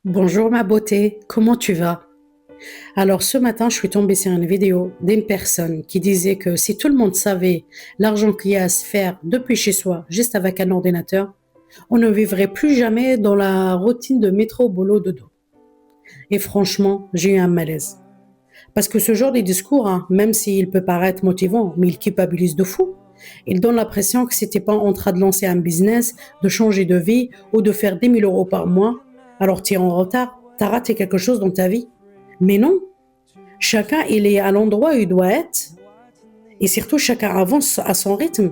Bonjour ma beauté, comment tu vas? Alors ce matin, je suis tombée sur une vidéo d'une personne qui disait que si tout le monde savait l'argent qu'il y a à se faire depuis chez soi, juste avec un ordinateur, on ne vivrait plus jamais dans la routine de métro, boulot, dodo. Et franchement, j'ai eu un malaise. Parce que ce genre de discours, hein, même s'il peut paraître motivant, mais il culpabilise de fou. Il donne l'impression que si t'es pas en train de lancer un business, de changer de vie ou de faire 10 000 € par mois, alors tu es en retard, tu as raté quelque chose dans ta vie. Mais non, chacun il est à l'endroit où il doit être et surtout chacun avance à son rythme.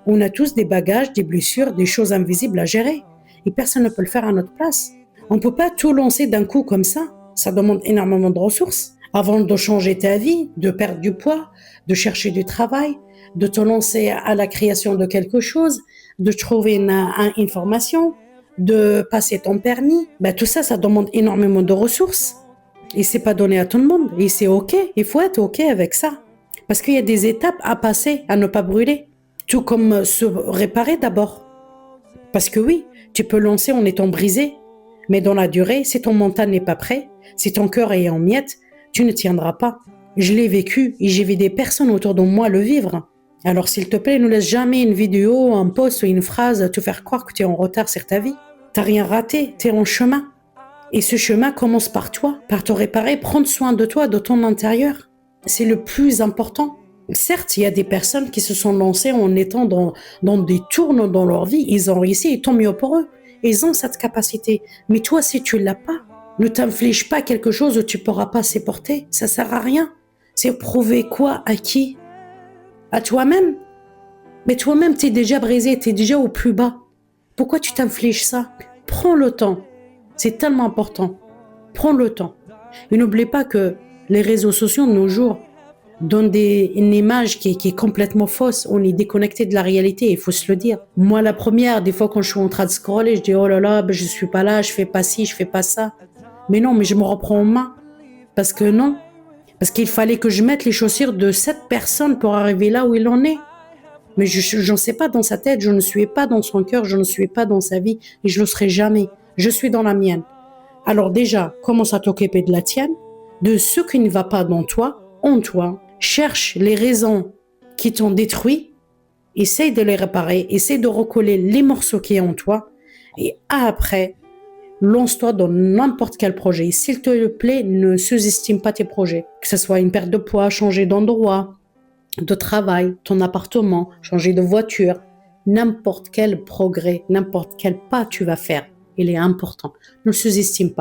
On a tous des bagages, des blessures, des choses invisibles à gérer et personne ne peut le faire à notre place. On ne peut pas tout lancer d'un coup comme ça demande énormément de ressources. Avant de changer ta vie, de perdre du poids, de chercher du travail, de te lancer à la création de quelque chose, de trouver une formation, de passer ton permis, ben, tout ça, ça demande énormément de ressources. Et c'est pas donné à tout le monde. Et c'est OK. Il faut être OK avec ça. Parce qu'il y a des étapes à passer, à ne pas brûler. Tout comme se réparer d'abord. Parce que oui, tu peux lancer en étant brisé. Mais dans la durée, si ton mental n'est pas prêt, si ton cœur est en miettes, tu ne tiendras pas. Je l'ai vécu et j'ai vu des personnes autour de moi le vivre. Alors s'il te plaît, ne laisse jamais une vidéo, un post ou une phrase te faire croire que tu es en retard sur ta vie. T'as rien raté, tu es en chemin. Et ce chemin commence par toi, par te réparer, prendre soin de toi, de ton intérieur. C'est le plus important. Certes, il y a des personnes qui se sont lancées en étant dans des tournants dans leur vie, ils ont réussi et tant mieux pour eux. Ils ont cette capacité. Mais toi, si tu l'as pas, ne t'inflige pas quelque chose où tu pourras pas supporter. Ça sert à rien. C'est prouver quoi à qui? À toi-même. Mais toi-même, tu es déjà brisé, tu es déjà au plus bas. Pourquoi tu t'infliges ça? Prends le temps. C'est tellement important. Prends le temps. Et n'oublie pas que les réseaux sociaux de nos jours donnent une image qui est complètement fausse. On est déconnecté de la réalité, il faut se le dire. Moi, la première, des fois, quand je suis en train de scroller, je dis oh là là, ben, je suis pas là, je fais pas ci, je fais pas ça. Mais non, mais je me reprends en main. Parce que non. Parce qu'il fallait que je mette les chaussures de cette personne pour arriver là où il en est. Mais je n'en sais pas dans sa tête, je ne suis pas dans son cœur, je ne suis pas dans sa vie et je ne le serai jamais. Je suis dans la mienne. Alors déjà, commence à t'occuper de la tienne, de ce qui ne va pas dans toi, en toi. Cherche les raisons qui t'ont détruit, essaye de les réparer, essaye de recoller les morceaux qui sont en toi et après, lance-toi dans n'importe quel projet. S'il te plaît, ne sous-estime pas tes projets. Que ce soit une perte de poids, changer d'endroit, de travail, ton appartement, changer de voiture, n'importe quel progrès, n'importe quel pas tu vas faire, il est important. Ne sous-estime pas.